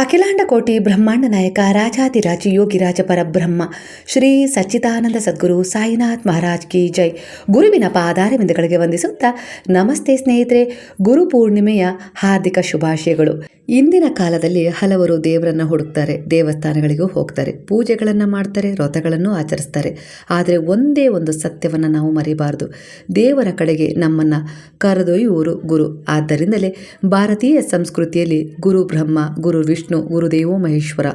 ಅಖಿಲಾಂಡ ಕೋಟಿ ಬ್ರಹ್ಮಾಂಡ ನಾಯಕ ರಾಜಾದಿರಾಜ ಯೋಗಿರಾಜ ಪರಬ್ರಹ್ಮ ಶ್ರೀ ಸಚ್ಚಿದಾನಂದ ಸದ್ಗುರು ಸಾಯಿನಾಥ್ ಮಹಾರಾಜ್ ಕಿ ಜೈ. ಗುರುವಿನ ಪಾದಾರವಿಂದಗಳಿಗೆ ವಂದಿಸುತ್ತಾ ನಮಸ್ತೆ ಸ್ನೇಹಿತರೆ. ಗುರು ಪೂರ್ಣಿಮೆಯ ಹಾರ್ದಿಕ ಶುಭಾಶಯಗಳು. ಇಂದಿನ ಕಾಲದಲ್ಲಿ ಹಲವರು ದೇವರನ್ನು ಹುಡುಕ್ತಾರೆ, ದೇವಸ್ಥಾನಗಳಿಗೂ ಹೋಗ್ತಾರೆ, ಪೂಜೆಗಳನ್ನು ಮಾಡ್ತಾರೆ, ವ್ರತಗಳನ್ನು ಆಚರಿಸ್ತಾರೆ. ಆದರೆ ಒಂದೇ ಒಂದು ಸತ್ಯವನ್ನು ನಾವು ಮರಿಬಾರದು. ದೇವರ ಕಡೆಗೆ ನಮ್ಮನ್ನು ಕರೆದೊಯ್ಯುವರು ಗುರು. ಆದ್ದರಿಂದಲೇ ಭಾರತೀಯ ಸಂಸ್ಕೃತಿಯಲ್ಲಿ ಗುರು ಬ್ರಹ್ಮ, ಗುರು ವಿಷ್ಣು, ಗುರುದೇವೋ ಮಹೇಶ್ವರ,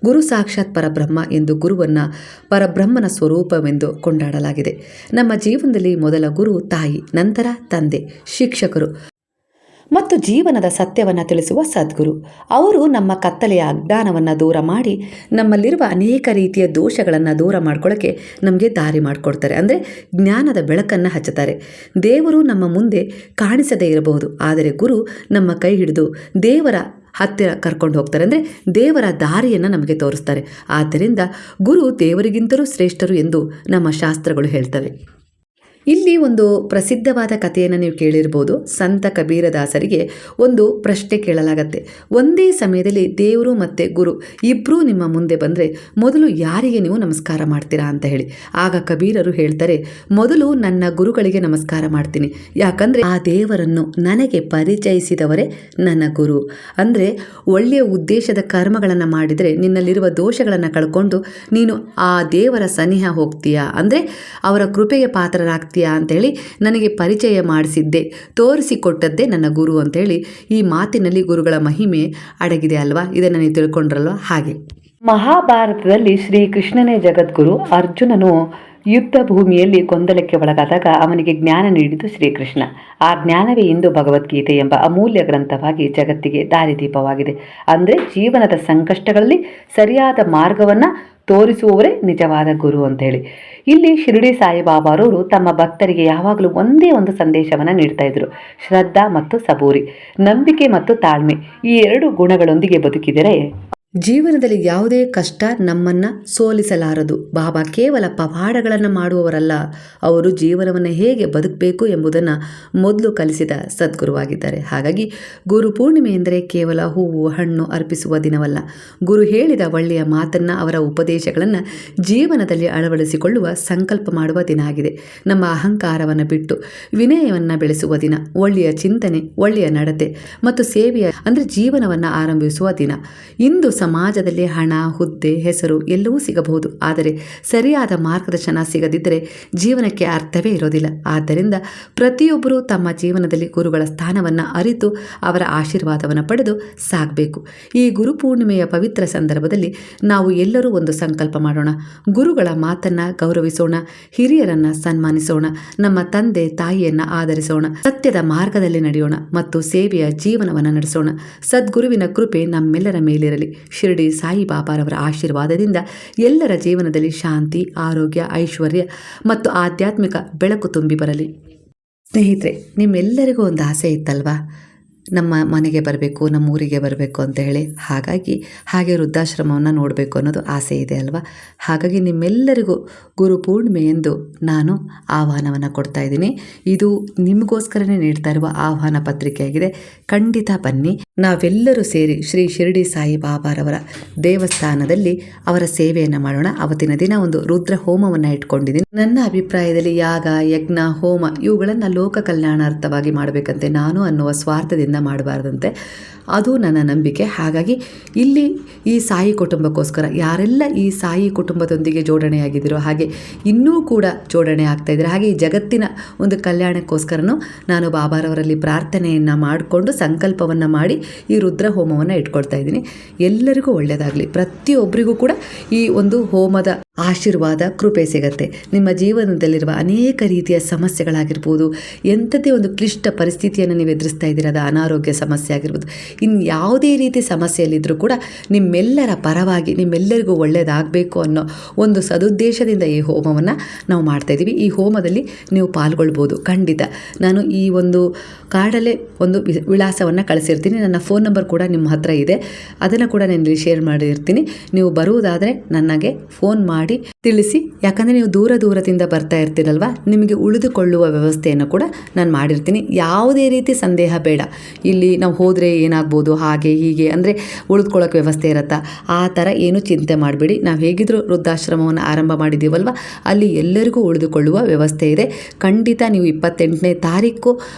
ಗುರು ಸಾಕ್ಷಾತ್ ಪರಬ್ರಹ್ಮ ಎಂದು ಗುರುವನ್ನು ಪರಬ್ರಹ್ಮನ ಸ್ವರೂಪವೆಂದು ಕೊಂಡಾಡಲಾಗಿದೆ. ನಮ್ಮ ಜೀವನದಲ್ಲಿ ಮೊದಲ ಗುರು ತಾಯಿ, ನಂತರ ತಂದೆ, ಶಿಕ್ಷಕರು ಮತ್ತು ಜೀವನದ ಸತ್ಯವನ್ನು ತಿಳಿಸುವ ಸದ್ಗುರು. ಅವರು ನಮ್ಮ ಕತ್ತಲೆಯ ಅಜ್ಞಾನವನ್ನು ದೂರ ಮಾಡಿ ನಮ್ಮಲ್ಲಿರುವ ಅನೇಕ ರೀತಿಯ ದೋಷಗಳನ್ನು ದೂರ ಮಾಡ್ಕೊಳ್ಳೋಕ್ಕೆ ನಮಗೆ ದಾರಿ ಮಾಡಿಕೊಡ್ತಾರೆ. ಅಂದರೆ ಜ್ಞಾನದ ಬೆಳಕನ್ನು ಹಚ್ಚುತ್ತಾರೆ. ದೇವರು ನಮ್ಮ ಮುಂದೆ ಕಾಣಿಸದೇ ಇರಬಹುದು, ಆದರೆ ಗುರು ನಮ್ಮ ಕೈ ಹಿಡಿದು ದೇವರ ಹತ್ತಿರ ಕರ್ಕೊಂಡು ಹೋಗ್ತಾರೆ. ಅಂದರೆ ದೇವರ ದಾರಿಯನ್ನು ನಮಗೆ ತೋರಿಸ್ತಾರೆ. ಆದ್ದರಿಂದ ಗುರು ದೇವರಿಗಿಂತಲೂ ಶ್ರೇಷ್ಠರು ಎಂದು ನಮ್ಮ ಶಾಸ್ತ್ರಗಳು ಹೇಳ್ತವೆ. ಇಲ್ಲಿ ಒಂದು ಪ್ರಸಿದ್ಧವಾದ ಕಥೆಯನ್ನು ನೀವು ಕೇಳಿರ್ಬೋದು. ಸಂತ ಕಬೀರದಾಸರಿಗೆ ಒಂದು ಪ್ರಶ್ನೆ ಕೇಳಲಾಗತ್ತೆ. ಒಂದೇ ಸಮಯದಲ್ಲಿ ದೇವರು ಮತ್ತು ಗುರು ಇಬ್ಬರೂ ನಿಮ್ಮ ಮುಂದೆ ಬಂದರೆ ಮೊದಲು ಯಾರಿಗೆ ನೀವು ನಮಸ್ಕಾರ ಮಾಡ್ತೀರಾ ಅಂತ ಹೇಳಿ. ಆಗ ಕಬೀರರು ಹೇಳ್ತಾರೆ, ಮೊದಲು ನನ್ನ ಗುರುಗಳಿಗೆ ನಮಸ್ಕಾರ ಮಾಡ್ತೀನಿ. ಯಾಕಂದರೆ ಆ ದೇವರನ್ನು ನನಗೆ ಪರಿಚಯಿಸಿದವರೇ ನನ್ನ ಗುರು. ಅಂದರೆ ಒಳ್ಳೆಯ ಉದ್ದೇಶದ ಕರ್ಮಗಳನ್ನು ಮಾಡಿದರೆ ನಿನ್ನಲ್ಲಿರುವ ದೋಷಗಳನ್ನು ಕಳ್ಕೊಂಡು ನೀನು ಆ ದೇವರ ಸನಿಹ ಹೋಗ್ತೀಯಾ, ಅಂದರೆ ಅವರ ಕೃಪೆಗೆ ಪಾತ್ರರಾಗ್ತೀಯಾ ಅಂತೇಳಿ ನನಗೆ ಪರಿಚಯ ಮಾಡಿಸಿದ್ದೆ, ತೋರಿಸಿಕೊಟ್ಟದ್ದೇ ನನ್ನ ಗುರು ಅಂತೇಳಿ ಈ ಮಾತಿನಲ್ಲಿ ಗುರುಗಳ ಮಹಿಮೆ ಅಡಗಿದೆ ಅಲ್ವಾ. ಇದನ್ನು ನೀವು ತಿಳ್ಕೊಂಡ್ರಲ್ವ. ಹಾಗೆ ಮಹಾಭಾರತದಲ್ಲಿ ಶ್ರೀಕೃಷ್ಣನೇ ಜಗದ್ಗುರು. ಅರ್ಜುನನು ಯುದ್ಧ ಭೂಮಿಯಲ್ಲಿ ಗೊಂದಲಕ್ಕೆ ಒಳಗಾದಾಗ ಅವನಿಗೆ ಜ್ಞಾನ ನೀಡಿದ್ದು ಶ್ರೀಕೃಷ್ಣ. ಆ ಜ್ಞಾನವೇ ಇಂದು ಭಗವದ್ಗೀತೆ ಎಂಬ ಅಮೂಲ್ಯ ಗ್ರಂಥವಾಗಿ ಜಗತ್ತಿಗೆ ದಾರಿದೀಪವಾಗಿದೆ. ಅಂದರೆ ಜೀವನದ ಸಂಕಷ್ಟಗಳಲ್ಲಿ ಸರಿಯಾದ ಮಾರ್ಗವನ್ನು ತೋರಿಸುವವರೇ ನಿಜವಾದ ಗುರು ಅಂತೇಳಿ. ಇಲ್ಲಿ ಶಿರಡಿ ಸಾಯಿಬಾಬಾರವರು ತಮ್ಮ ಭಕ್ತರಿಗೆ ಯಾವಾಗಲೂ ಒಂದೇ ಒಂದು ಸಂದೇಶವನ್ನು ನೀಡ್ತಾ ಇದ್ರು. ಶ್ರದ್ಧಾ ಮತ್ತು ಸಬೂರಿ, ನಂಬಿಕೆ ಮತ್ತು ತಾಳ್ಮೆ, ಈ ಎರಡು ಗುಣಗಳೊಂದಿಗೆ ಬದುಕಿದರೆ ಜೀವನದಲ್ಲಿ ಯಾವುದೇ ಕಷ್ಟ ನಮ್ಮನ್ನು ಸೋಲಿಸಲಾರದು. ಬಾಬಾ ಕೇವಲ ಪವಾಡಗಳನ್ನು ಮಾಡುವವರಲ್ಲ, ಅವರು ಜೀವನವನ್ನು ಹೇಗೆ ಬದುಕಬೇಕು ಎಂಬುದನ್ನು ಮೊದಲು ಕಲಿಸಿದ ಸದ್ಗುರುವಾಗಿದ್ದಾರೆ. ಹಾಗಾಗಿ ಗುರು ಪೂರ್ಣಿಮೆ ಎಂದರೆ ಕೇವಲ ಹೂವು ಹಣ್ಣು ಅರ್ಪಿಸುವ ದಿನವಲ್ಲ. ಗುರು ಹೇಳಿದ ಒಳ್ಳೆಯ ಮಾತನ್ನು, ಅವರ ಉಪದೇಶಗಳನ್ನು ಜೀವನದಲ್ಲಿ ಅಳವಡಿಸಿಕೊಳ್ಳುವ ಸಂಕಲ್ಪ ಮಾಡುವ ದಿನ ಆಗಿದೆ. ನಮ್ಮ ಅಹಂಕಾರವನ್ನು ಬಿಟ್ಟು ವಿನಯವನ್ನು ಬೆಳೆಸುವ ದಿನ, ಒಳ್ಳೆಯ ಚಿಂತನೆ, ಒಳ್ಳೆಯ ನಡತೆ ಮತ್ತು ಸೇವೆಯ ಅಂದರೆ ಜೀವನವನ್ನು ಆರಂಭಿಸುವ ದಿನ. ಇಂದು ಸಮಾಜದಲ್ಲಿ ಹಣ, ಹುದ್ದೆ, ಹೆಸರು ಎಲ್ಲವೂ ಸಿಗಬಹುದು, ಆದರೆ ಸರಿಯಾದ ಮಾರ್ಗದರ್ಶನ ಸಿಗದಿದ್ದರೆ ಜೀವನಕ್ಕೆ ಅರ್ಥವೇ ಇರೋದಿಲ್ಲ. ಆದ್ದರಿಂದ ಪ್ರತಿಯೊಬ್ಬರೂ ತಮ್ಮ ಜೀವನದಲ್ಲಿ ಗುರುಗಳ ಸ್ಥಾನವನ್ನು ಅರಿತು ಅವರ ಆಶೀರ್ವಾದವನ್ನು ಪಡೆದು ಸಾಗಬೇಕು. ಈ ಗುರು ಪೂರ್ಣಿಮೆಯ ಪವಿತ್ರ ಸಂದರ್ಭದಲ್ಲಿ ನಾವು ಎಲ್ಲರೂ ಒಂದು ಸಂಕಲ್ಪ ಮಾಡೋಣ. ಗುರುಗಳ ಮಾತನ್ನು ಗೌರವಿಸೋಣ, ಹಿರಿಯರನ್ನು ಸನ್ಮಾನಿಸೋಣ, ನಮ್ಮ ತಂದೆ ತಾಯಿಯನ್ನು ಆಧರಿಸೋಣ, ಸತ್ಯದ ಮಾರ್ಗದಲ್ಲಿ ನಡೆಯೋಣ ಮತ್ತು ಸೇವೆಯ ಜೀವನವನ್ನು ನಡೆಸೋಣ. ಸದ್ಗುರುವಿನ ಕೃಪೆ ನಮ್ಮೆಲ್ಲರ ಮೇಲಿರಲಿ. ಶಿರಡಿ ಸಾಯಿಬಾಬಾರವರ ಆಶೀರ್ವಾದದಿಂದ ಎಲ್ಲರ ಜೀವನದಲ್ಲಿ ಶಾಂತಿ, ಆರೋಗ್ಯ, ಐಶ್ವರ್ಯ ಮತ್ತು ಆಧ್ಯಾತ್ಮಿಕ ಬೆಳಕು ತುಂಬಿ ಬರಲಿ. ಸ್ನೇಹಿತರೆ, ನಿಮ್ಮೆಲ್ಲರಿಗೂ ಒಂದು ಆಸೆ ಇತ್ತಲ್ವಾ, ನಮ್ಮ ಮನೆಗೆ ಬರಬೇಕು, ನಮ್ಮ ಊರಿಗೆ ಬರಬೇಕು ಅಂತ ಹೇಳಿ. ಹಾಗೆ ವೃದ್ಧಾಶ್ರಮವನ್ನು ನೋಡಬೇಕು ಅನ್ನೋದು ಆಸೆ ಇದೆ ಅಲ್ವಾ. ಹಾಗಾಗಿ ನಿಮ್ಮೆಲ್ಲರಿಗೂ ಗುರು ಪೂರ್ಣಿಮೆ ಎಂದು ನಾನು ಆಹ್ವಾನವನ್ನು ಕೊಡ್ತಾ ಇದ್ದೀನಿ. ಇದು ನಿಮಗೋಸ್ಕರನೇ ನೀಡ್ತಾ ಇರುವ ಆಹ್ವಾನ ಪತ್ರಿಕೆಯಾಗಿದೆ. ಖಂಡಿತ ಬನ್ನಿ, ನಾವೆಲ್ಲರೂ ಸೇರಿ ಶ್ರೀ ಶಿರಡಿ ಸಾಯಿಬಾಬಾರವರ ದೇವಸ್ಥಾನದಲ್ಲಿ ಅವರ ಸೇವೆಯನ್ನು ಮಾಡೋಣ. ಅವತ್ತಿನ ದಿನ ಒಂದು ರುದ್ರ ಹೋಮವನ್ನು ಇಟ್ಕೊಂಡಿದ್ದೀನಿ. ನನ್ನ ಅಭಿಪ್ರಾಯದಲ್ಲಿ ಯಾಗ, ಯಜ್ಞ, ಹೋಮ ಇವುಗಳನ್ನು ಲೋಕ ಕಲ್ಯಾಣಾರ್ಥವಾಗಿ ಮಾಡಬೇಕಂತೆ, ನಾನು ಅನ್ನುವ ಸ್ವಾರ್ಥದಿಂದ ಮಾಡಬಾರ್ದಂತೆ. ಅದು ನನ್ನ ನಂಬಿಕೆ. ಹಾಗಾಗಿ ಇಲ್ಲಿ ಈ ಸಾಯಿ ಕುಟುಂಬಕ್ಕೋಸ್ಕರ ಯಾರೆಲ್ಲ ಈ ಸಾಯಿ ಕುಟುಂಬದೊಂದಿಗೆ ಜೋಡಣೆಯಾಗಿದ್ದೀರೋ, ಹಾಗೆ ಇನ್ನೂ ಕೂಡ ಜೋಡಣೆ ಆಗ್ತಾ ಇದ್ದಾರೆ, ಹಾಗೆ ಈ ಜಗತ್ತಿನ ಒಂದು ಕಲ್ಯಾಣಕ್ಕೋಸ್ಕರನೂ ನಾನು ಬಾಬಾರವರಲ್ಲಿ ಪ್ರಾರ್ಥನೆಯನ್ನು ಮಾಡಿಕೊಂಡು ಸಂಕಲ್ಪವನ್ನು ಮಾಡಿ ಈ ರುದ್ರ ಹೋಮವನ್ನು ಇಟ್ಕೊಳ್ತಾ ಇದ್ದೀನಿ. ಎಲ್ಲರಿಗೂ ಒಳ್ಳೆಯದಾಗಲಿ. ಪ್ರತಿಯೊಬ್ಬರಿಗೂ ಕೂಡ ಈ ಒಂದು ಹೋಮದ ಆಶೀರ್ವಾದ, ಕೃಪೆ ಸಿಗತ್ತೆ. ನಿಮ್ಮ ಜೀವನದಲ್ಲಿರುವ ಅನೇಕ ರೀತಿಯ ಸಮಸ್ಯೆಗಳಾಗಿರ್ಬೋದು, ಎಂಥದ್ದೇ ಒಂದು ಕ್ಲಿಷ್ಟ ಪರಿಸ್ಥಿತಿಯನ್ನು ನೀವು ಎದುರಿಸ್ತಾ ಇದ್ದೀರ, ಅದು ಅನಾರೋಗ್ಯ ಸಮಸ್ಯೆ ಆಗಿರ್ಬೋದು, ಇನ್ನು ಯಾವುದೇ ರೀತಿ ಸಮಸ್ಯೆಯಲ್ಲಿದ್ದರೂ ಕೂಡ ನಿಮ್ಮೆಲ್ಲರ ಪರವಾಗಿ ನಿಮ್ಮೆಲ್ಲರಿಗೂ ಒಳ್ಳೆಯದಾಗಬೇಕು ಅನ್ನೋ ಒಂದು ಸದುದ್ದೇಶದಿಂದ ಈ ಹೋಮವನ್ನು ನಾವು ಮಾಡ್ತಾಯಿದ್ದೀವಿ. ಈ ಹೋಮದಲ್ಲಿ ನೀವು ಪಾಲ್ಗೊಳ್ಬೋದು. ಖಂಡಿತ ನಾನು ಈ ಒಂದು ಕಾರ್ಡಲ್ಲೇ ಒಂದು ವಿಳಾಸವನ್ನು ಕಳಿಸಿರ್ತೀನಿ. ನನ್ನ ನನ್ನ ಫೋನ್ ನಂಬರ್ ಕೂಡ ನಿಮ್ಮ ಹತ್ರ ಇದೆ, ಅದನ್ನು ಕೂಡ ನಾನು ಇಲ್ಲಿ ಶೇರ್ ಮಾಡಿರ್ತೀನಿ. ನೀವು ಬರುವುದಾದರೆ ನನಗೆ ಫೋನ್ ಮಾಡಿ ತಿಳಿಸಿ. ಯಾಕಂದರೆ ನೀವು ದೂರದಿಂದ ಬರ್ತಾ ಇರ್ತೀರಲ್ವ, ನಿಮಗೆ ಉಳಿದುಕೊಳ್ಳುವ ವ್ಯವಸ್ಥೆಯನ್ನು ಕೂಡ ನಾನು ಮಾಡಿರ್ತೀನಿ. ಯಾವುದೇ ರೀತಿ ಸಂದೇಹ ಬೇಡ. ಇಲ್ಲಿ ನಾವು ಹೋದರೆ ಏನಾಗ್ಬೋದು, ಹಾಗೆ ಹೀಗೆ ಅಂದರೆ ಉಳಿದುಕೊಳ್ಳೋಕೆ ವ್ಯವಸ್ಥೆ ಇರುತ್ತಾ, ಆ ಥರ ಏನು ಚಿಂತೆ ಮಾಡಬೇಡಿ. ನಾವು ಹೇಗಿದ್ದರೂ ವೃದ್ಧಾಶ್ರಮವನ್ನು ಆರಂಭ ಮಾಡಿದ್ದೀವಲ್ವ, ಅಲ್ಲಿ ಎಲ್ಲರಿಗೂ ಉಳಿದುಕೊಳ್ಳುವ ವ್ಯವಸ್ಥೆ ಇದೆ. ಖಂಡಿತ ನೀವು 28ನೇ ತಾರೀಕು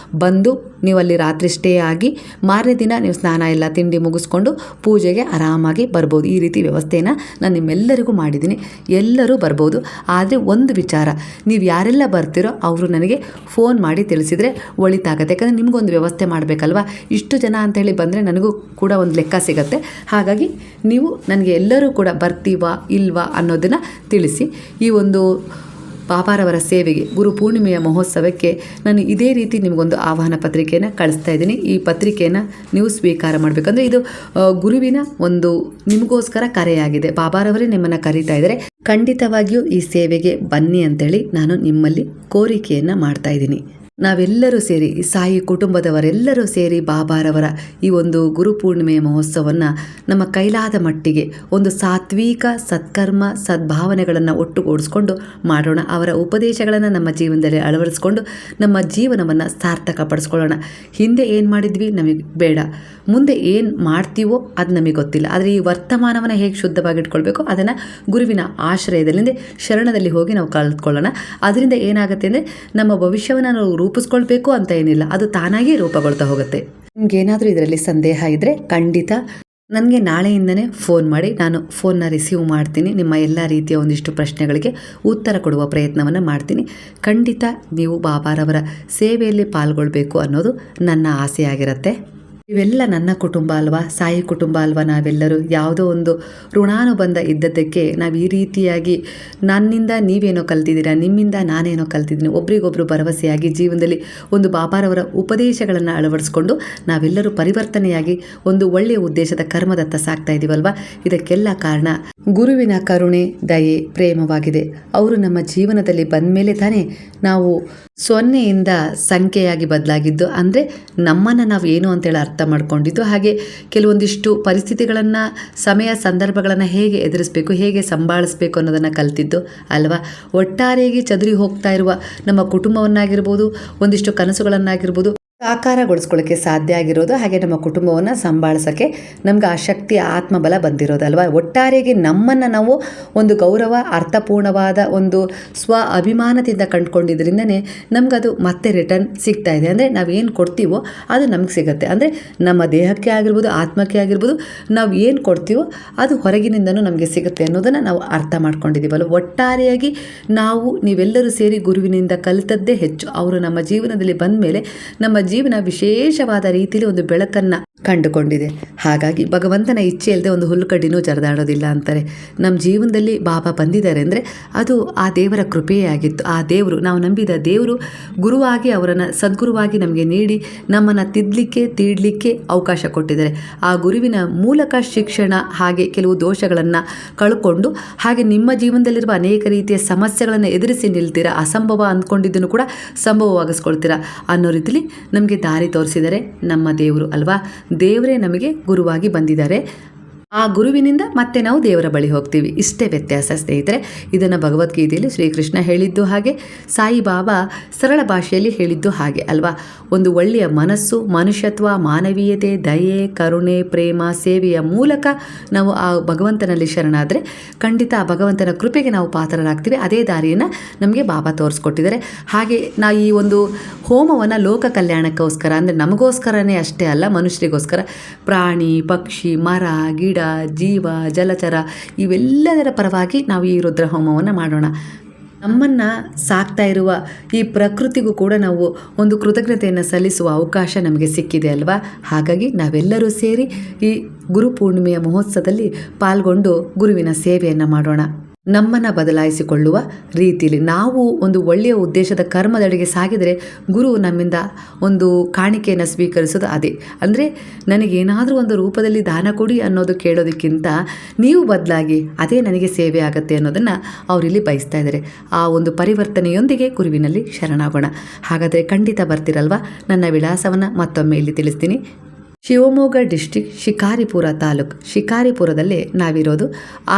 ಬಂದು ನೀವು ಅಲ್ಲಿ ರಾತ್ರಿ ಸ್ಟೇ ಆಗಿ ಮಾರನೇ ದಿನ ನೀವು ಸ್ನಾನ ಎಲ್ಲ ತಿಂಡಿ ಮುಗಿಸ್ಕೊಂಡು ಪೂಜೆಗೆ ಆರಾಮಾಗಿ ಬರ್ಬೋದು. ಈ ರೀತಿ ವ್ಯವಸ್ಥೆನ ನಾನು ನಿಮ್ಮೆಲ್ಲರಿಗೂ ಮಾಡಿದ್ದೀನಿ. ಎಲ್ಲರೂ ಬರ್ಬೋದು. ಆದರೆ ಒಂದು ವಿಚಾರ, ನೀವು ಯಾರೆಲ್ಲ ಬರ್ತೀರೋ ಅವರು ನನಗೆ ಫೋನ್ ಮಾಡಿ ತಿಳಿಸಿದರೆ ಒಳಿತಾಗತ್ತೆ. ಯಾಕಂದರೆ ನಿಮಗೊಂದು ವ್ಯವಸ್ಥೆ ಮಾಡಬೇಕಲ್ವ. ಇಷ್ಟು ಜನ ಅಂತೇಳಿ ಬಂದರೆ ನನಗೂ ಕೂಡ ಒಂದು ಲೆಕ್ಕ ಸಿಗುತ್ತೆ. ಹಾಗಾಗಿ ನೀವು ನನಗೆ ಎಲ್ಲರೂ ಕೂಡ ಬರ್ತೀವಾ ಇಲ್ವಾ ಅನ್ನೋದನ್ನು ತಿಳಿಸಿ. ಈ ಒಂದು ಬಾಬಾರವರ ಸೇವೆಗೆ, ಗುರು ಪೂರ್ಣಿಮೆಯ ಮಹೋತ್ಸವಕ್ಕೆ ನಾನು ಇದೇ ರೀತಿ ನಿಮಗೊಂದು ಆಹ್ವಾನ ಪತ್ರಿಕೆಯನ್ನು ಕಳಿಸ್ತಾ ಇದ್ದೀನಿ. ಈ ಪತ್ರಿಕೆಯನ್ನು ನೀವು ಸ್ವೀಕಾರ ಮಾಡಬೇಕಂದ್ರೆ ಇದು ಗುರುವಿನ ಒಂದು ನಿಮಗೋಸ್ಕರ ಕರೆಯಾಗಿದೆ. ಬಾಬಾರವರೇ ನಿಮ್ಮನ್ನು ಕರೀತಾ ಇದ್ದಾರೆ. ಖಂಡಿತವಾಗಿಯೂ ಈ ಸೇವೆಗೆ ಬನ್ನಿ ಅಂತೇಳಿ ನಾನು ನಿಮ್ಮಲ್ಲಿ ಕೋರಿಕೆಯನ್ನು ಮಾಡ್ತಾ ಇದ್ದೀನಿ. ನಾವೆಲ್ಲರೂ ಸೇರಿ, ಸಾಯಿ ಕುಟುಂಬದವರೆಲ್ಲರೂ ಸೇರಿ ಬಾಬಾರವರ ಈ ಒಂದು ಗುರುಪೂರ್ಣಿಮೆಯ ಮಹೋತ್ಸವವನ್ನು ನಮ್ಮ ಕೈಲಾದ ಮಟ್ಟಿಗೆ ಒಂದು ಸಾತ್ವಿಕ ಸತ್ಕರ್ಮ ಸದ್ಭಾವನೆಗಳನ್ನು ಒಟ್ಟುಗೂಡಿಸ್ಕೊಂಡು ಮಾಡೋಣ. ಅವರ ಉಪದೇಶಗಳನ್ನು ನಮ್ಮ ಜೀವನದಲ್ಲಿ ಅಳವಡಿಸ್ಕೊಂಡು ನಮ್ಮ ಜೀವನವನ್ನು ಸಾರ್ಥಕಪಡಿಸ್ಕೊಳ್ಳೋಣ. ಹಿಂದೆ ಏನು ಮಾಡಿದ್ವಿ ನಮಗೆ ಬೇಡ, ಮುಂದೆ ಏನು ಮಾಡ್ತೀವೋ ಅದು ನಮಗೆ ಗೊತ್ತಿಲ್ಲ. ಆದರೆ ಈ ವರ್ತಮಾನವನ್ನು ಹೇಗೆ ಶುದ್ಧವಾಗಿಟ್ಕೊಳ್ಬೇಕು ಅದನ್ನು ಗುರುವಿನ ಆಶ್ರಯದಲ್ಲಿ ಶರಣದಲ್ಲಿ ಹೋಗಿ ನಾವು ಕಲಿತ್ಕೊಳ್ಳೋಣ. ಅದರಿಂದ ಏನಾಗುತ್ತೆ ಅಂದರೆ ನಮ್ಮ ಭವಿಷ್ಯವನ್ನು ನಾವು ರೂಪಿಸ್ಕೊಳ್ಬೇಕು ಅಂತ ಏನಿಲ್ಲ, ಅದು ತಾನಾಗಿ ರೂಪುಗೊಳ್ತಾ ಹೋಗುತ್ತೆ. ನಿಮ್ಗೇನಾದರೂ ಇದರಲ್ಲಿ ಸಂದೇಹ ಇದ್ದರೆ ಖಂಡಿತ ನನಗೆ ನಾಳೆಯಿಂದನೇ ಫೋನ್ ಮಾಡಿ, ನಾನು ಫೋನ್ನ ರಿಸೀವ್ ಮಾಡ್ತೀನಿ. ನಿಮ್ಮ ಎಲ್ಲ ರೀತಿಯ ಒಂದಿಷ್ಟು ಪ್ರಶ್ನೆಗಳಿಗೆ ಉತ್ತರ ಕೊಡುವ ಪ್ರಯತ್ನವನ್ನು ಮಾಡ್ತೀನಿ. ಖಂಡಿತ ನೀವು ಬಾಬಾರವರ ಸೇವೆಯಲ್ಲಿ ಪಾಲ್ಗೊಳ್ಬೇಕು ಅನ್ನೋದು ನನ್ನ ಆಸೆಯಾಗಿರುತ್ತೆ. ಇವೆಲ್ಲ ನನ್ನ ಕುಟುಂಬ ಅಲ್ವಾ, ಸಾಯಿ ಕುಟುಂಬ ಅಲ್ವಾ. ನಾವೆಲ್ಲರೂ ಯಾವುದೋ ಒಂದು ಋಣಾನುಬಂಧ ಇದ್ದದ್ದಕ್ಕೆ ನಾವು ಈ ರೀತಿಯಾಗಿ ನನ್ನಿಂದ ನೀವೇನೋ ಕಲ್ತಿದ್ದೀರಾ, ನಿಮ್ಮಿಂದ ನಾನೇನೋ ಕಲ್ತಿದ್ದೀನಿ, ಒಬ್ರಿಗೊಬ್ರು ಭರವಸೆಯಾಗಿ ಜೀವನದಲ್ಲಿ ಒಂದು ಬಾಬಾರವರ ಉಪದೇಶಗಳನ್ನು ಅಳವಡಿಸ್ಕೊಂಡು ನಾವೆಲ್ಲರೂ ಪರಿವರ್ತನೆಯಾಗಿ ಒಂದು ಒಳ್ಳೆಯ ಉದ್ದೇಶದ ಕರ್ಮದತ್ತ ಸಾಗ್ತಾ ಇದ್ದೀವಲ್ವ. ಇದಕ್ಕೆಲ್ಲ ಕಾರಣ ಗುರುವಿನ ಕರುಣೆ, ದಯೆ, ಪ್ರೇಮವಾಗಿದೆ. ಅವರು ನಮ್ಮ ಜೀವನದಲ್ಲಿ ಬಂದ ಮೇಲೆ ತಾನೇ ನಾವು 0ಯಿಂದ ಸಂಖ್ಯೆಯಾಗಿ ಬದಲಾಗಿದ್ದು. ಅಂದರೆ ನಮ್ಮನ್ನು ನಾವು ಏನು ಅಂತೇಳಿ ಅರ್ಥ ಮಾಡ್ಕೊಂಡಿದ್ದು. ಹಾಗೆ ಕೆಲವೊಂದಿಷ್ಟು ಪರಿಸ್ಥಿತಿಗಳನ್ನು, ಸಮಯ ಸಂದರ್ಭಗಳನ್ನು ಹೇಗೆ ಎದುರಿಸಬೇಕು, ಹೇಗೆ ಸಂಭಾಳಿಸಬೇಕು ಅನ್ನೋದನ್ನು ಕಲ್ತಿದ್ದು ಅಲ್ವಾ. ಒಟ್ಟಾರೆಯಾಗಿ ಚದುರಿ ಹೋಗ್ತಾ ಇರುವ ನಮ್ಮ ಕುಟುಂಬವನ್ನಾಗಿರ್ಬೋದು, ಒಂದಿಷ್ಟು ಕನಸುಗಳನ್ನಾಗಿರ್ಬೋದು ಸಾಕಾರಗೊಳಿಸ್ಕೊಳ್ಳೋಕ್ಕೆ ಸಾಧ್ಯ ಆಗಿರೋದು. ಹಾಗೆ ನಮ್ಮ ಕುಟುಂಬವನ್ನು ಸಂಭಾಳಿಸೋಕ್ಕೆ ನಮ್ಗೆ ಆ ಶಕ್ತಿ, ಆತ್ಮಬಲ ಬಂದಿರೋದಲ್ವ. ಒಟ್ಟಾರೆಯಾಗಿ ನಮ್ಮನ್ನು ನಾವು ಒಂದು ಗೌರವ, ಅರ್ಥಪೂರ್ಣವಾದ ಒಂದು ಸ್ವ ಅಭಿಮಾನದಿಂದ ಕಂಡುಕೊಂಡಿದ್ದರಿಂದನೇ ನಮಗದು ಮತ್ತೆ ರಿಟರ್ನ್ ಸಿಗ್ತಾ ಇದೆ. ಅಂದರೆ ನಾವೇನು ಕೊಡ್ತೀವೋ ಅದು ನಮ್ಗೆ ಸಿಗುತ್ತೆ. ಅಂದರೆ ನಮ್ಮ ದೇಹಕ್ಕೆ ಆಗಿರ್ಬೋದು, ಆತ್ಮಕ್ಕೆ ಆಗಿರ್ಬೋದು, ನಾವು ಏನು ಕೊಡ್ತೀವೋ ಅದು ಹೊರಗಿನಿಂದನೂ ನಮಗೆ ಸಿಗುತ್ತೆ ಅನ್ನೋದನ್ನು ನಾವು ಅರ್ಥ ಮಾಡ್ಕೊಂಡಿದ್ದೀವಲ್ಲ. ಒಟ್ಟಾರೆಯಾಗಿ ನೀವೆಲ್ಲರೂ ಸೇರಿ ಗುರುವಿನಿಂದ ಕಲಿತದ್ದೇ ಹೆಚ್ಚು. ಅವರು ನಮ್ಮ ಜೀವನದಲ್ಲಿ ಬಂದ ಮೇಲೆ ನಮ್ಮ ಜೀವನ ವಿಶೇಷವಾದ ರೀತಿಯಲ್ಲಿ ಒಂದು ಬೆಳಕನ್ನು ಕಂಡುಕೊಂಡಿದೆ. ಹಾಗಾಗಿ ಭಗವಂತನ ಇಚ್ಛೆ ಇಲ್ಲದೆ ಒಂದು ಹುಲ್ಲುಕಡ್ಡಿನೂ ಜರದಾಡೋದಿಲ್ಲ ಅಂತಾರೆ. ನಮ್ಮ ಜೀವನದಲ್ಲಿ ಬಾಬಾ ಬಂದಿದ್ದಾರೆ ಅಂದರೆ ಅದು ಆ ದೇವರ ಕೃಪೆಯೇ ಆಗಿತ್ತು. ಆ ದೇವರು, ನಾವು ನಂಬಿದ ದೇವರು ಗುರುವಾಗಿ ಅವರನ್ನು ಸದ್ಗುರುವಾಗಿ ನಮಗೆ ನೀಡಿ ನಮ್ಮನ್ನು ತೀಡಲಿಕ್ಕೆ ಅವಕಾಶ ಕೊಟ್ಟಿದ್ದಾರೆ. ಆ ಗುರುವಿನ ಮೂಲಕ ಶಿಕ್ಷಣ, ಹಾಗೆ ಕೆಲವು ದೋಷಗಳನ್ನು ಕಳ್ಕೊಂಡು, ಹಾಗೆ ನಿಮ್ಮ ಜೀವನದಲ್ಲಿರುವ ಅನೇಕ ರೀತಿಯ ಸಮಸ್ಯೆಗಳನ್ನು ಎದುರಿಸಿ ನಿಲ್ತೀರಾ. ಅಸಂಭವ ಅಂದ್ಕೊಂಡಿದ್ದನ್ನು ಕೂಡ ಸಂಭವವಾಗಿಸ್ಕೊಳ್ತೀರಾ ಅನ್ನೋ ರೀತಿಯಲ್ಲಿ ನಮಗೆ ದಾರಿ ತೋರಿಸಿದರೆ ನಮ್ಮ ದೇವರು ಅಲ್ವಾ. ದೇವರೇ ನಮಗೆ ಗುರುವಾಗಿ ಬಂದಿದ್ದಾರೆ. ಆ ಗುರುವಿನಿಂದ ಮತ್ತೆ ನಾವು ದೇವರ ಬಳಿ ಹೋಗ್ತೀವಿ. ಇಷ್ಟೇ ವ್ಯತ್ಯಾಸ ಸ್ನೇಹಿತರೆ. ಇದನ್ನು ಭಗವದ್ಗೀತೆಯಲ್ಲಿ ಶ್ರೀಕೃಷ್ಣ ಹೇಳಿದ್ದು ಹಾಗೆ, ಸಾಯಿಬಾಬಾ ಸರಳ ಭಾಷೆಯಲ್ಲಿ ಹೇಳಿದ್ದು ಹಾಗೆ ಅಲ್ವಾ. ಒಂದು ಒಳ್ಳೆಯ ಮನಸ್ಸು, ಮನುಷ್ಯತ್ವ, ಮಾನವೀಯತೆ, ದಯೆ, ಕರುಣೆ, ಪ್ರೇಮ, ಸೇವೆಯ ಮೂಲಕ ನಾವು ಆ ಭಗವಂತನಲ್ಲಿ ಶರಣಾದರೆ ಖಂಡಿತ ಆ ಭಗವಂತನ ಕೃಪೆಗೆ ನಾವು ಪಾತ್ರರಾಗ್ತೀವಿ. ಅದೇ ದಾರಿಯನ್ನು ನಮಗೆ ಬಾಬಾ ತೋರಿಸ್ಕೊಟ್ಟಿದ್ದಾರೆ. ಹಾಗೆ ನಾವು ಈ ಒಂದು ಹೋಮವನ್ನು ಲೋಕ ಕಲ್ಯಾಣಕ್ಕೋಸ್ಕರ, ಅಂದರೆ ನಮಗೋಸ್ಕರನೇ ಅಷ್ಟೇ ಅಲ್ಲ, ಮನುಷ್ಯರಿಗೋಸ್ಕರ, ಪ್ರಾಣಿ, ಪಕ್ಷಿ, ಮರ, ಗಿಡ, ಜೀವ, ಜಲಚರ ಇವೆಲ್ಲದರ ಪರವಾಗಿ ನಾವು ಈ ರುದ್ರ ಹೋಮವನ್ನು ಮಾಡೋಣ. ನಮ್ಮನ್ನು ಸಾಕ್ತಾ ಇರುವ ಈ ಪ್ರಕೃತಿಗೂ ಕೂಡ ನಾವು ಒಂದು ಕೃತಜ್ಞತೆಯನ್ನು ಸಲ್ಲಿಸುವ ಅವಕಾಶ ನಮಗೆ ಸಿಕ್ಕಿದೆ ಅಲ್ವಾ. ಹಾಗಾಗಿ ನಾವೆಲ್ಲರೂ ಸೇರಿ ಈ ಗುರುಪೂರ್ಣಿಮೆಯ ಮಹೋತ್ಸವದಲ್ಲಿ ಪಾಲ್ಗೊಂಡು ಗುರುವಿನ ಸೇವೆಯನ್ನು ಮಾಡೋಣ. ನಮ್ಮನ್ನು ಬದಲಾಯಿಸಿಕೊಳ್ಳುವ ರೀತಿಯಲ್ಲಿ ನಾವು ಒಂದು ಒಳ್ಳೆಯ ಉದ್ದೇಶದ ಕರ್ಮದಡೆಗೆ ಸಾಗಿದರೆ ಗುರು ನಮ್ಮಿಂದ ಒಂದು ಕಾಣಿಕೆಯನ್ನು ಸ್ವೀಕರಿಸೋದು ಅದೇ. ಅಂದರೆ ನನಗೇನಾದರೂ ಒಂದು ರೂಪದಲ್ಲಿ ದಾನ ಕೊಡಿ ಅನ್ನೋದು ಕೇಳೋದಕ್ಕಿಂತ ನೀವು ಬದಲಾಗಿ, ಅದೇ ನನಗೆ ಸೇವೆ ಆಗುತ್ತೆ ಅನ್ನೋದನ್ನು ಅವರಿಲ್ಲಿ ಬಯಸ್ತಾ ಇದ್ದಾರೆ. ಆ ಒಂದು ಪರಿವರ್ತನೆಯೊಂದಿಗೆ ಗುರುವಿನಲ್ಲಿ ಶರಣಾಗೋಣ. ಹಾಗಾದರೆ ಖಂಡಿತ ಬರ್ತಿರಲ್ವ. ನನ್ನ ವಿಳಾಸವನ್ನು ಮತ್ತೊಮ್ಮೆ ಇಲ್ಲಿ ತಿಳಿಸ್ತೀನಿ. ಶಿವಮೊಗ್ಗ ಡಿಸ್ಟಿಕ್ ಶಿಕಾರಿಪುರ ತಾಲೂಕು. ಶಿಕಾರಿಪುರದಲ್ಲಿ ನಾವಿರೋದು.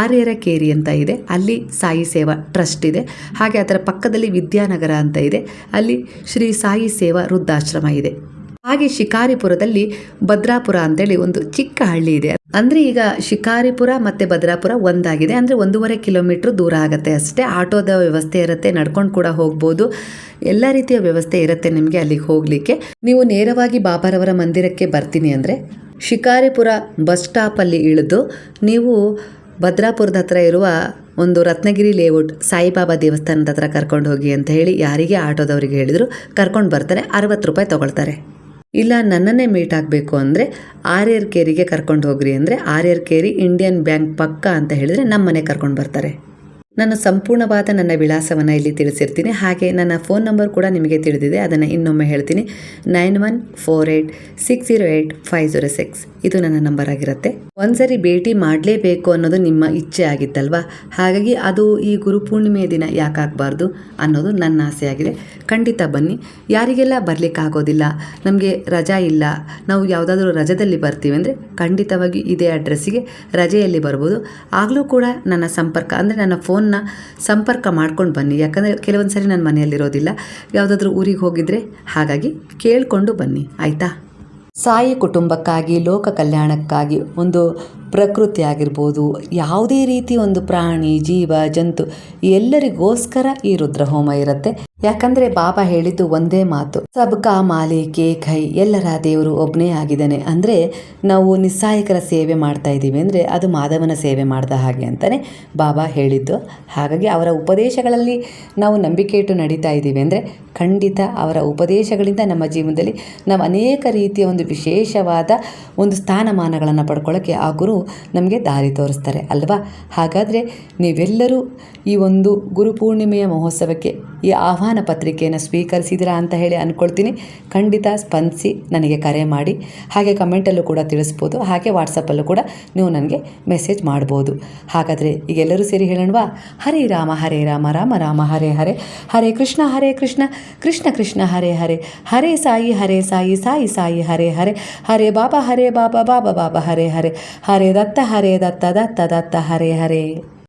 ಆರ್ಯರಕೇರಿ ಅಂತ ಇದೆ, ಅಲ್ಲಿ ಸಾಯಿ ಸೇವಾ ಟ್ರಸ್ಟ್ ಇದೆ. ಹಾಗೆ ಅದರ ಪಕ್ಕದಲ್ಲಿ ವಿದ್ಯಾನಗರ ಅಂತ ಇದೆ, ಅಲ್ಲಿ ಶ್ರೀ ಸಾಯಿ ಸೇವಾ ವೃದ್ಧಾಶ್ರಮ ಇದೆ. ಹಾಗೆ ಶಿಕಾರಿಪುರದಲ್ಲಿ ಭದ್ರಾಪುರ ಅಂತೇಳಿ ಒಂದು ಚಿಕ್ಕ ಹಳ್ಳಿ ಇದೆ. ಅಂದರೆ ಈಗ ಶಿಕಾರಿಪುರ ಮತ್ತು ಭದ್ರಾಪುರ ಒಂದಾಗಿದೆ. ಅಂದರೆ 1.5 ಕಿಲೋಮೀಟ್ರ್ ದೂರ ಆಗುತ್ತೆ ಅಷ್ಟೇ. ಆಟೋದ ವ್ಯವಸ್ಥೆ ಇರುತ್ತೆ, ನಡ್ಕೊಂಡು ಕೂಡ ಹೋಗ್ಬೋದು. ಎಲ್ಲ ರೀತಿಯ ವ್ಯವಸ್ಥೆ ಇರುತ್ತೆ ನಿಮಗೆ ಅಲ್ಲಿಗೆ ಹೋಗಲಿಕ್ಕೆ. ನೀವು ನೇರವಾಗಿ ಬಾಬಾರವರ ಮಂದಿರಕ್ಕೆ ಬರ್ತೀನಿ ಅಂದರೆ ಶಿಕಾರಿಪುರ ಬಸ್ ಸ್ಟಾಪಲ್ಲಿ ಇಳಿದು ನೀವು ಭದ್ರಾಪುರದ ಹತ್ರ ಇರುವ ಒಂದು ರತ್ನಗಿರಿ ಲೇಔಟ್ ಸಾಯಿಬಾಬಾ ದೇವಸ್ಥಾನದ ಹತ್ರ ಕರ್ಕೊಂಡು ಹೋಗಿ ಅಂತ ಹೇಳಿ ಯಾರಿಗೆ ಆಟೋದವರಿಗೆ ಹೇಳಿದ್ರು ಕರ್ಕೊಂಡು ಬರ್ತಾರೆ. 60 ರೂಪಾಯಿ ತೊಗೊಳ್ತಾರೆ. ಇಲ್ಲ ನನ್ನನ್ನೇ ಮೀಟ್ ಆಗಬೇಕು ಅಂದರೆ ಆರ್ಯರಕೇರಿಗೆ ಕರ್ಕೊಂಡು ಹೋಗ್ರಿ ಅಂದರೆ ಆರ್ಯರಕೇರಿ ಇಂಡಿಯನ್ ಬ್ಯಾಂಕ್ ಪಕ್ಕ ಅಂತ ಹೇಳಿದರೆ ನಮ್ಮ ಮನೆ ಕರ್ಕೊಂಡು ಬರ್ತಾರೆ. ನಾನು ಸಂಪೂರ್ಣವಾದ ನನ್ನ ವಿಳಾಸವನ್ನು ಇಲ್ಲಿ ತಿಳಿಸಿರ್ತೀನಿ. ಹಾಗೆ ನನ್ನ ಫೋನ್ ನಂಬರ್ ಕೂಡ ನಿಮಗೆ ತಿಳಿದಿದೆ, ಅದನ್ನು ಇನ್ನೊಮ್ಮೆ ಹೇಳ್ತೀನಿ. 9148608506 ಇದು ನನ್ನ ನಂಬರ್ ಆಗಿರುತ್ತೆ. ಒಂದ್ಸರಿ ಭೇಟಿ ಮಾಡಲೇಬೇಕು ಅನ್ನೋದು ನಿಮ್ಮ ಇಚ್ಛೆ ಆಗಿತ್ತಲ್ವಾ, ಹಾಗಾಗಿ ಅದು ಈ ಗುರುಪೂರ್ಣಿಮೆಯ ದಿನ ಯಾಕಾಗಬಾರ್ದು ಅನ್ನೋದು ನನ್ನ ಆಸೆ ಆಗಿದೆ. ಖಂಡಿತ ಬನ್ನಿ. ಯಾರಿಗೆಲ್ಲ ಬರಲಿಕ್ಕಾಗೋದಿಲ್ಲ, ನಮಗೆ ರಜಾ ಇಲ್ಲ, ನಾವು ಯಾವುದಾದ್ರೂ ರಜದಲ್ಲಿ ಬರ್ತೀವಿ ಅಂದರೆ ಖಂಡಿತವಾಗಿ ಇದೇ ಅಡ್ರೆಸ್ಸಿಗೆ ರಜೆಯಲ್ಲಿ ಬರ್ಬೋದು. ಆಗಲೂ ಕೂಡ ನನ್ನ ಸಂಪರ್ಕ ಅಂದರೆ ನನ್ನ ಫೋನ್ನ ಸಂಪರ್ಕ ಮಾಡ್ಕೊಂಡು ಬನ್ನಿ. ಯಾಕಂದರೆ ಕೆಲವೊಂದು ಸರಿ ನಾನು ಮನೆಯಲ್ಲಿರೋದಿಲ್ಲ, ಯಾವುದಾದ್ರೂ ಊರಿಗೆ ಹೋಗಿದ್ರೆ, ಹಾಗಾಗಿ ಕೇಳಿಕೊಂಡು ಬನ್ನಿ ಆಯಿತಾ. ಸಾಯಿ ಕುಟುಂಬಕ್ಕಾಗಿ, ಲೋಕ ಕಲ್ಯಾಣಕ್ಕಾಗಿ, ಒಂದು ಪ್ರಕೃತಿ ಆಗಿರ್ಬೋದು, ಯಾವುದೇ ರೀತಿ ಒಂದು ಪ್ರಾಣಿ ಜೀವ ಜಂತು ಎಲ್ಲರಿಗೋಸ್ಕರ ಈ ರುದ್ರಹೋಮ ಇರುತ್ತೆ. ಯಾಕಂದರೆ ಬಾಬಾ ಹೇಳಿದ್ದು ಒಂದೇ ಮಾತು, ಸಬ್ಕಾ ಮಾಲಿಕ್ ಏಕ್ ಹೈ, ಎಲ್ಲರ ದೇವರು ಒಬ್ಬನೇ ಆಗಿದ್ದಾನೆ. ಅಂದರೆ ನಾವು ನಿಸ್ಸಹಾಯಕರ ಸೇವೆ ಮಾಡ್ತಾ ಇದ್ದೀವಿ ಅಂದರೆ ಅದು ಮಾಧವನ ಸೇವೆ ಮಾಡಿದ ಹಾಗೆ ಅಂತಲೇ ಬಾಬಾ ಹೇಳಿದ್ದು. ಹಾಗಾಗಿ ಅವರ ಉಪದೇಶಗಳಲ್ಲಿ ನಾವು ನಂಬಿಕೆ ಇಟ್ಟು ನಡೀತಾ ಇದ್ದೀವಿ ಅಂದರೆ ಖಂಡಿತ ಅವರ ಉಪದೇಶಗಳಿಂದ ನಮ್ಮ ಜೀವನದಲ್ಲಿ ನಾವು ಅನೇಕ ರೀತಿಯ ಒಂದು ವಿಶೇಷವಾದ ಒಂದು ಸ್ಥಾನಮಾನಗಳನ್ನು ಪಡ್ಕೊಳ್ಳೋಕ್ಕೆ ಆ ಗುರು ನಮಗೆ ದಾರಿ ತೋರಿಸ್ತಾರೆ ಅಲ್ವಾ. ಹಾಗಾದರೆ ನೀವೆಲ್ಲರೂ ಈ ಒಂದು ಗುರುಪೂರ್ಣಿಮೆಯ ಮಹೋತ್ಸವಕ್ಕೆ ಈ ಆಹ್ವಾನ ಪತ್ರಿಕೆಯನ್ನು ಸ್ವೀಕರಿಸಿದಿರಾ ಅಂತ ಹೇಳಿ ಅಂದ್ಕೊಳ್ತೀನಿ. ಖಂಡಿತ ಸ್ಪಂದಿಸಿ ನನಗೆ ಕರೆ ಮಾಡಿ, ಹಾಗೆ ಕಮೆಂಟಲ್ಲೂ ಕೂಡ ತಿಳಿಸ್ಬೋದು, ಹಾಗೆ ವಾಟ್ಸಪ್ಪಲ್ಲೂ ಕೂಡ ನೀವು ನನಗೆ ಮೆಸೇಜ್ ಮಾಡ್ಬೋದು. ಹಾಗಾದರೆ ಈಗೆಲ್ಲರೂ ಸೇರಿ ಹೇಳೋಣವಾ? ಹರೇ ರಾಮ ರಾಮ ರಾಮ ಹರೇ ಹರೇ, ಹರೇ ಕೃಷ್ಣ ಕೃಷ್ಣ ಕೃಷ್ಣ ಹರೇ ಹರೇ, ಹರೇ ಸಾಯಿ ಸಾಯಿ ಸಾಯಿ ಹರೇ ಹರೇ, ಹರೇ ಬಾಬಾ ಬಾಬಾ ಬಾಬಾ ಹರೇ ಹರೇ, ಹರೇ ದತ್ತ ದತ್ತ ದತ್ತ ಹರೇ ಹರೇ.